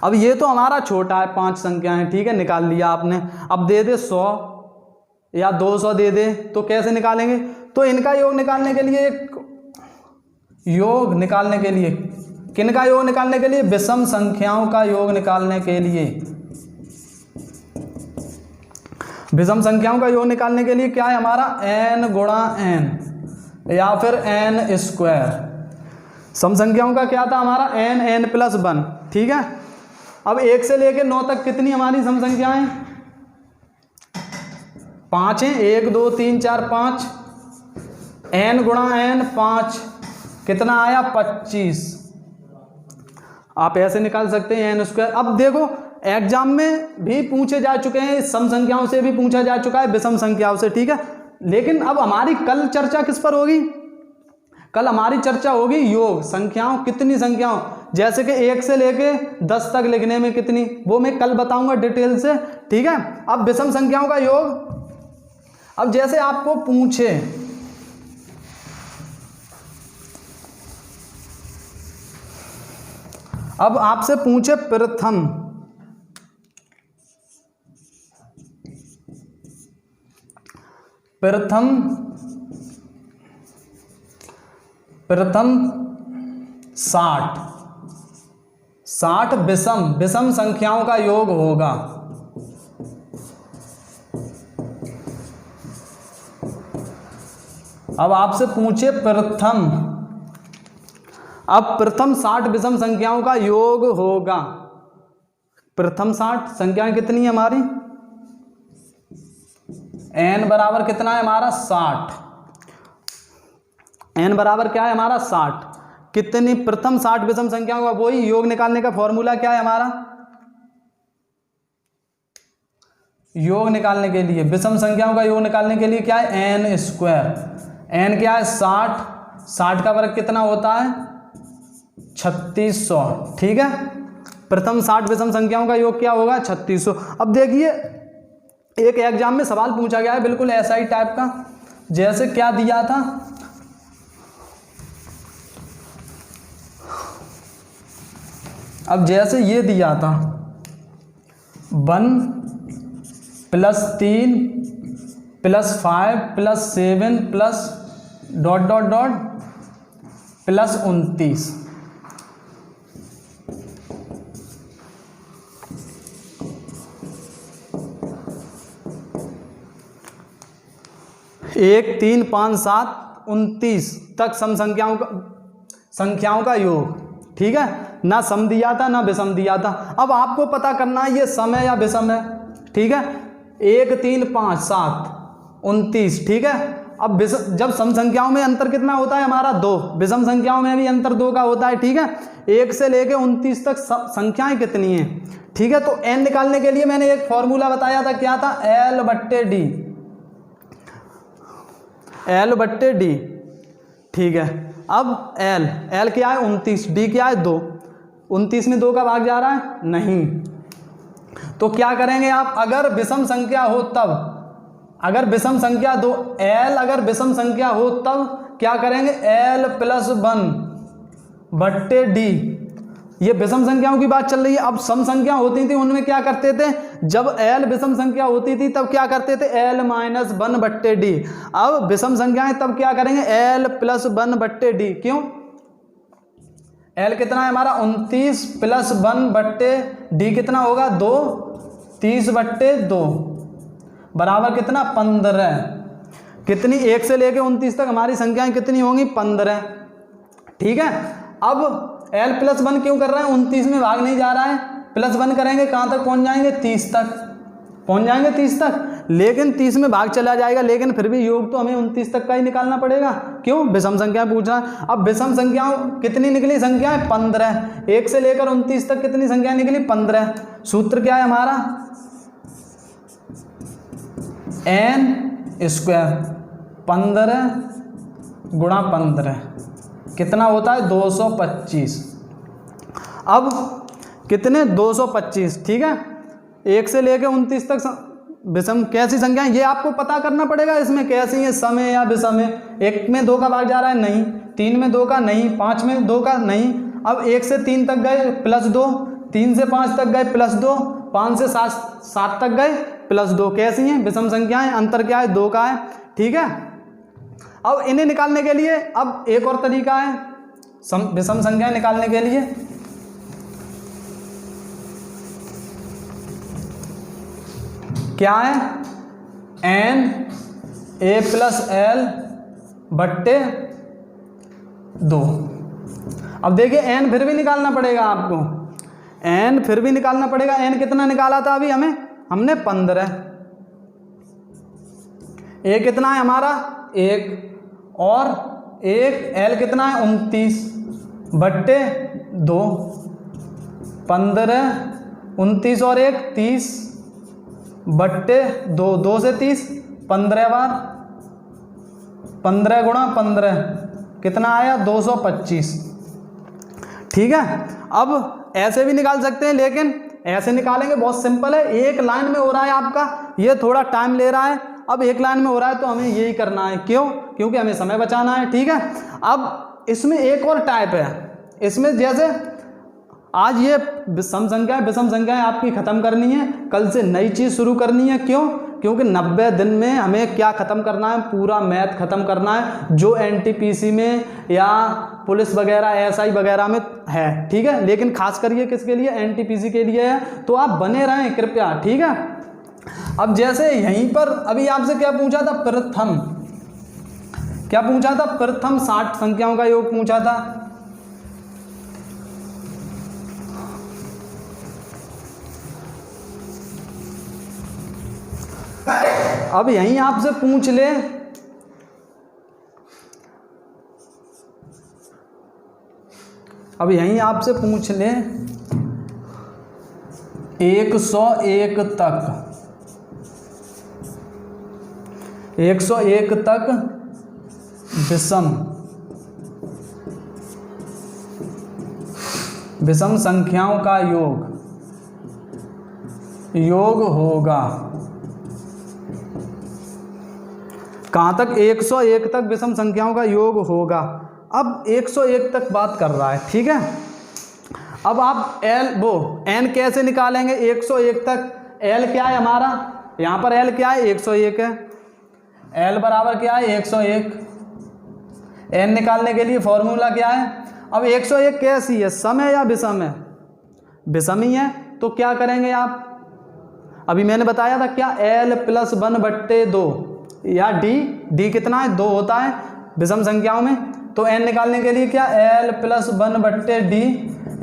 अब ये तो हमारा छोटा है, 5 संख्याएं, ठीक है, निकाल लिया आपने। अब दे दे 100 या 200 दे दे, तो कैसे निकालेंगे, तो इनका योग निकालने के लिए, योग निकालने के लिए, किनका योग निकालने के लिए, विषम संख्याओं का योग निकालने के लिए, विषम संख्याओं का योग निकालने के लिए क्या है हमारा, n गुणा n या फिर n स्क्वायर। सम संख्याओं का क्या था हमारा, n प्लस 1, ठीक है। अब 1 से लेके 9 तक कितनी हमारी सम संख्याएं, 5 हैं, 1 2 3 4 5, n गुणा n 5, कितना आया, 25। आप ऐसे निकाल सकते हैं n स्क्वायर। अब देखो एग्जाम में भी पूछे जा चुके हैं, सम संख्याओं से भी पूछा जा चुका है, विषम संख्याओं से, ठीक है। लेकिन अब हमारी कल चर्चा किस पर होगी, कल हमारी चर्चा होगी योग संख्याओं, कितनी संख्याओं, जैसे कि 1 से लेके 10 तक लिखने में कितनी, वो मैं कल बताऊंगा डिटेल से, ठीक है। अब विषम संख्याओं का योग, अब जैसे आपको पूछे अब आपसे पूछे प्रथम प्रथम 60 विषम संख्याओं का योग होगा। अब आपसे पूछे प्रथम 60 विषम संख्याओं का योग होगा। प्रथम 60 संख्याएं कितनी है हमारी, n बराबर कितना है हमारा 60, n बराबर क्या है हमारा 60। कितनी प्रथम 60 विषम संख्याओं का, वही योग निकालने का फॉर्मूला क्या है हमारा, योग निकालने के लिए, विषम संख्याओं का योग निकालने के लिए क्या है n स्क्वायर। n क्या है 60 का वर्ग कितना होता है 3600, ठीक है। प्रथम 60 विषम संख्याओं का योग क्या होगा 3600। अब देखिए एक एग्जाम में सवाल पूछा गया है बिल्कुल ऐसा ही टाइप का, जैसे क्या दिया था, अब जैसे ये दिया था 1 + 3 + 5 + 7 + ... + 29। एक 3 5 7 29 तक सम संख्याओं का योग, ठीक है। ना सम दिया था ना विषम दिया था। अब आपको पता करना है ये सम है या विषम है, ठीक है। 1 3 5 7 29, ठीक है। अब जब सम संख्याओं में अंतर कितना होता है हमारा 2, विषम संख्याओं में भी अंतर 2 का होता है, ठीक है। 1 से लेके 29 तक संख्याएं कितनी हैं, ठीक है। तो n निकालने के लिए मैंने एक फॉर्मूला बताया था, क्या था L/D, ठीक है। अब L क्या है 29, D क्या है 2, 29 में 2 का भाग जा रहा है नहीं, तो क्या करेंगे आप, अगर विषम संख्या हो तब, अगर विषम संख्या दो L अगर विषम संख्या हो तब क्या करेंगे L+1/D। ये विषम संख्याओं की बात चल रही है। अब सम संख्या होती थी उनमें क्या करते थे, जब L विषम संख्या होती थी तब क्या करते थे L-1/D। अब विषम संख्याएं तब क्या करेंगे L+1/D। क्यों, L कितना है हमारा 29 + 1/D कितना होगा 2, 30/2 बराबर कितना 15। कितनी 1 से लेके 29 तक हमारी संख्याएं कितनी होंगी 15, ठीक है। अब L+1 क्यों कर रहे हैं, 29 में भाग नहीं जा रहा है, +1 करेंगे कहाँ तक पहुँच जाएंगे 30 तक, पहुँच जाएंगे 30 तक, लेकिन 30 में भाग चला जाएगा, लेकिन फिर भी योग तो हमें 29 तक का ही निकालना पड़ेगा। क्यों, विषम संख्या पूछ रहा है। अब विषम संख्याओं कितनी निकली संख्याएं 15, 1 से लेकर 29 तक कितनी संख्या निकली 15। सूत्र क्या है हमारा n² 15 × 15 कितना होता है 225। अब कितने 225, ठीक है। 1 से लेकर 29 तक विषम कैसी संख्या है ये आपको पता करना पड़ेगा। इसमें कैसी है, सम है या विषम है। 1 में 2 का भाग जा रहा है नहीं, 3 में 2 का नहीं, 5 में 2 का नहीं। अब 1 से 3 तक गए +2, 3 से 5 तक गए +2, 5 से 7 तक गए +2। कैसी हैं विषम संख्याएं, अंतर क्या है 2 का है, ठीक है। अब इन्हें निकालने के लिए अब एक और तरीका है विषम संख्याएं निकालने के लिए। क्या है n(a+l/2)। अब देखिए n फिर भी निकालना पड़ेगा आपको, n फिर भी निकालना पड़ेगा। n कितना निकाला था अभी हमने 15। a कितना है हमारा 1 और 1, l कितना है 29/2, 15, 29 और 1 30/2, 2 से 30 15 बार, 15 × 15 कितना आया 225। ठीक है, अब ऐसे भी निकाल सकते हैं, लेकिन ऐसे निकालेंगे बहुत सिंपल है। एक लाइन में हो रहा है आपका, ये थोड़ा टाइम ले रहा है। अब एक लाइन में हो रहा है तो हमें यही करना है, क्यों? क्योंकि हमें समय बचाना है। ठीक है, अब इसमें एक और टाइप है, इसमें जैसे आज ये विषम संख्याएं आपकी ख़त्म करनी है, कल से नई चीज़ शुरू करनी है। क्यों? क्योंकि 90 दिन में हमें क्या ख़त्म करना है? पूरा मैथ ख़त्म करना है, जो एनटीपीसी में या पुलिस वगैरह एसआई वगैरह में है। ठीक है, लेकिन खास कर ये किसके लिए? एनटीपीसी के लिए है। तो आप बने रहें कृपया। ठीक है, अब जैसे यहीं पर अभी आपसे क्या पूछा था? प्रथम क्या पूछा था? प्रथम 60 संख्याओं का योग पूछा था। अब यहीं आपसे पूछ ले अब यहीं आपसे पूछ ले 101 तक 101 तक विषम संख्याओं का योग होगा। कहाँ तक? 101 तक विषम संख्याओं का योग होगा। अब 101 तक बात कर रहा है। ठीक है, अब आप n कैसे निकालेंगे? 101 तक l क्या है हमारा? यहाँ पर l क्या है? 101 है। l बराबर क्या है? 101। n निकालने के लिए फॉर्मूला क्या है? अब 101 कैसी है? सम है या विषम है? विषम ही है। तो क्या करेंगे आप? अभी मैंने बताया था क्या? l+1/2 या d कितना है? 2 होता है विषम संख्याओं में। तो n निकालने के लिए क्या? l+1/d।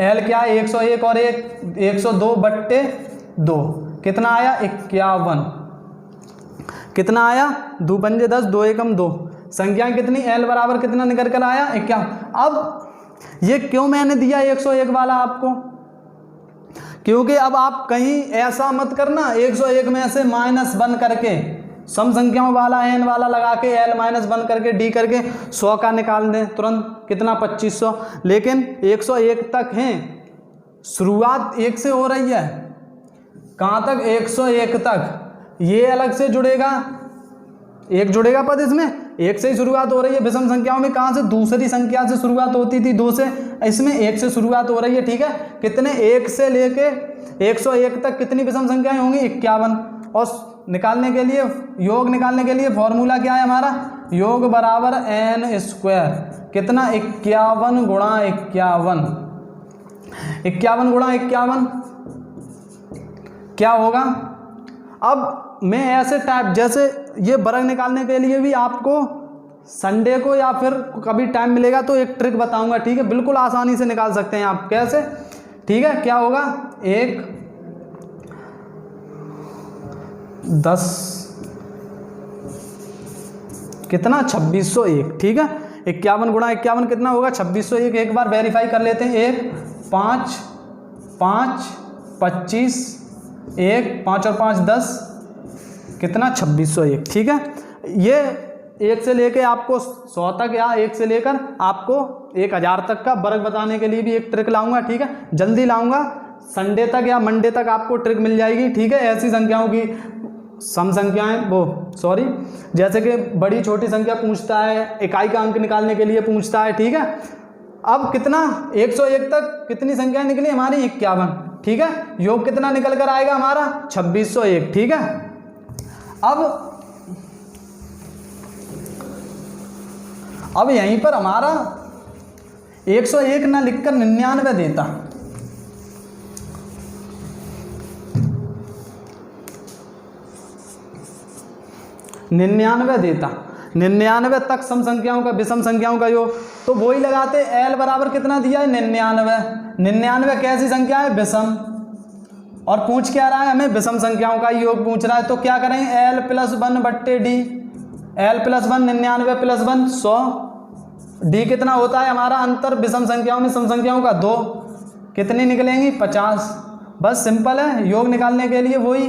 l क्या है? 101 और 102/2 कितना आया? 51। कितना आया? 2 पंजे 10, 2 एकम 2। संख्याएं कितनी? l बराबर कितना निकल कर आया? 51। अब ये क्यों मैंने दिया 101 वाला आपको? क्योंकि अब आप कहीं ऐसा मत करना 101 में से -1 करके सम संख्याओं वाला n वाला लगा के l-1 करके d करके 100 का निकाल दें तुरंत। कितना? 2500। लेकिन 101 तक हैं, शुरुआत 1 से हो रही है। कहाँ तक? 101 तक। ये अलग से जुड़ेगा, एक जुड़ेगा पद इसमें, 1 से ही शुरुआत हो रही है। विषम संख्याओं में कहाँ से? दूसरी संख्या से शुरुआत होती थी, 2 से। इसमें 1 से शुरुआत हो रही है। ठीक है, कितने? 1 से लेके 101 तक कितनी विषम संख्याएं होंगी? 51। और निकालने के लिए, योग निकालने के लिए फॉर्मूला क्या है हमारा? योग बराबर n²। कितना? 51 गुणा 51। 51 गुणा 51 क्या होगा? अब मैं ऐसे टाइप, जैसे ये वर्ग निकालने के लिए भी आपको संडे को या फिर कभी टाइम मिलेगा तो एक ट्रिक बताऊंगा। ठीक है, बिल्कुल आसानी से निकाल सकते हैं आप। कैसे? ठीक है, क्या होगा? 1 10 कितना? 2601। ठीक है, 51 गुणा 51 कितना होगा? 2601। एक बार वेरीफाई कर लेते हैं। 1 5 5 25 1 5 और 5 10 कितना? 2601। ठीक है, ये 1 से लेके आपको 100 तक या 1 से लेकर आपको 1000 तक का वर्ग बताने के लिए भी एक ट्रिक लाऊंगा। ठीक है, जल्दी लाऊंगा, संडे तक या मंडे तक आपको ट्रिक मिल जाएगी। ठीक है, ऐसी संख्याओं की सम संख्याएं जैसे कि बड़ी छोटी संख्या पूछता है, इकाई का अंक निकालने के लिए पूछता है। ठीक है, अब कितना? 101 तक कितनी संख्याएं निकली हमारी? 51। ठीक है, योग कितना निकल कर आएगा हमारा? 2601। ठीक है, अब यहीं पर हमारा 101 ना लिखकर 99 देता। देता 99 तक सम संख्याओं का, विषम संख्याओं का योग। तो वही लगाते, l बराबर कितना दिया है? 99। 99 कैसी संख्या है? विषम। और पूछ क्या रहा है हमें? विषम संख्याओं का योग पूछ रहा है। तो क्या करेंगे? l+1/d। l+1 99 + 1 100। d कितना होता है हमारा? अंतर विषम संख्याओं में सम संख्याओं का 2। कितनी निकलेंगी? 50। बस सिंपल है। योग निकालने के लिए वही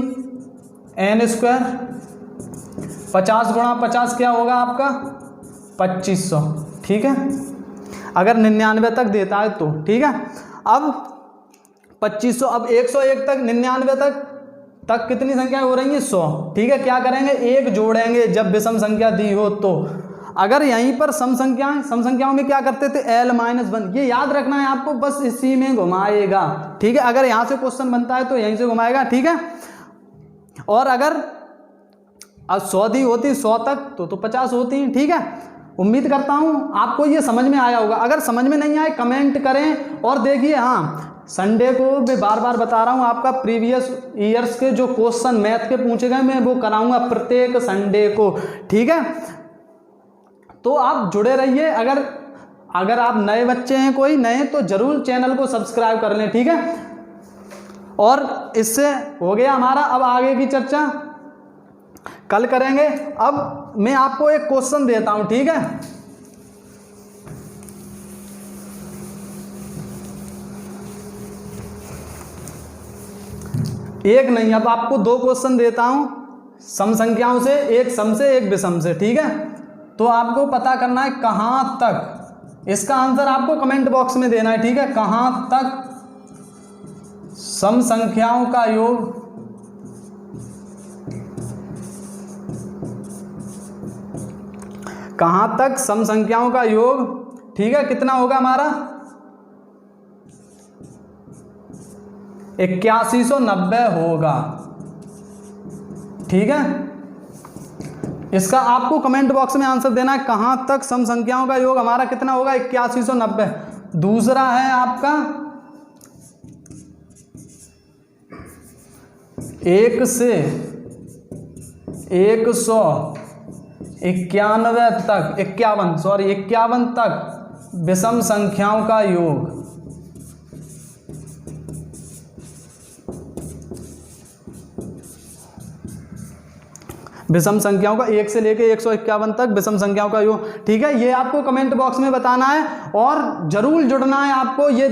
n²। 50 गुणा 50 क्या होगा आपका? 2500। ठीक है, अगर 99 तक देता है तो। ठीक है, अब 2500, अब 101 तक 99 तक कितनी संख्या हो रही है? 100। ठीक है, क्या करेंगे? एक जोड़ेंगे जब विषम संख्या दी हो तो। अगर यहीं पर सम संख्याओं में क्या करते थे? L-1, ये याद रखना है आपको, बस इसी में घुमाएगा। ठीक है, अगर यहाँ से क्वेश्चन बनता है तो यहीं से घुमाएगा। ठीक है, और अगर अब 100 दी होती 100 तक तो 50 होती। ठीक है, उम्मीद करता हूँ आपको ये समझ में आया होगा। अगर समझ में नहीं आए कमेंट करें। और देखिए, हाँ, संडे को मैं बार बार बता रहा हूँ, आपका प्रीवियस ईयर्स के जो क्वेश्चन मैथ के पूछे गए मैं वो कराऊंगा प्रत्येक संडे को। ठीक है, तो आप जुड़े रहिए। अगर आप नए बच्चे हैं कोई नए, तो जरूर चैनल को सब्सक्राइब कर लें। ठीक है, और इससे हो गया हमारा। अब आगे की चर्चा कल करेंगे। अब मैं आपको एक क्वेश्चन देता हूं। ठीक है, एक नहीं, अब आपको 2 क्वेश्चन देता हूं सम संख्याओं से, एक सम से एक विषम से। ठीक है, तो आपको पता करना है कहां तक, इसका आंसर आपको कमेंट बॉक्स में देना है। ठीक है, कहां तक सम संख्याओं का योग कहां तक सम संख्याओं का योग, ठीक है, कितना होगा हमारा? 8190 होगा। ठीक है, इसका आपको कमेंट बॉक्स में आंसर देना है कहां तक सम संख्याओं का योग हमारा कितना होगा? 8190। दूसरा है आपका 1 से 51 तक विषम संख्याओं का योग। विषम संख्याओं का 1 से लेके 151 तक विषम संख्याओं का योग। ठीक है, ये आपको कमेंट बॉक्स में बताना है और जरूर जुड़ना है आपको। ये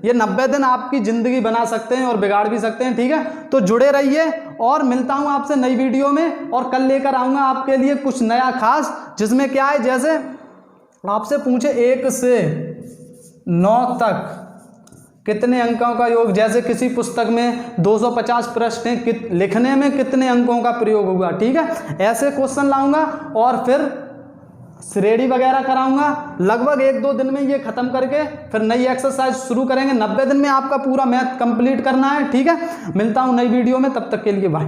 90 दिन आपकी जिंदगी बना सकते हैं और बिगाड़ भी सकते हैं। ठीक है, तो जुड़े रहिए और मिलता हूं आपसे नई वीडियो में। और कल लेकर आऊंगा आपके लिए कुछ नया खास, जिसमें क्या है, जैसे आपसे पूछे 1 से 9 तक कितने अंकों का योग, जैसे किसी पुस्तक में 250 प्रश्न हैं, लिखने में कितने अंकों का प्रयोग होगा। ठीक है, ऐसे क्वेश्चन लाऊंगा और फिर श्रेणी वगैरह कराऊंगा। लगभग 1-2 दिन में ये खत्म करके फिर नई एक्सरसाइज शुरू करेंगे। 90 दिन में आपका पूरा मैथ कंप्लीट करना है। ठीक है, मिलता हूं नई वीडियो में, तब तक के लिए बाय।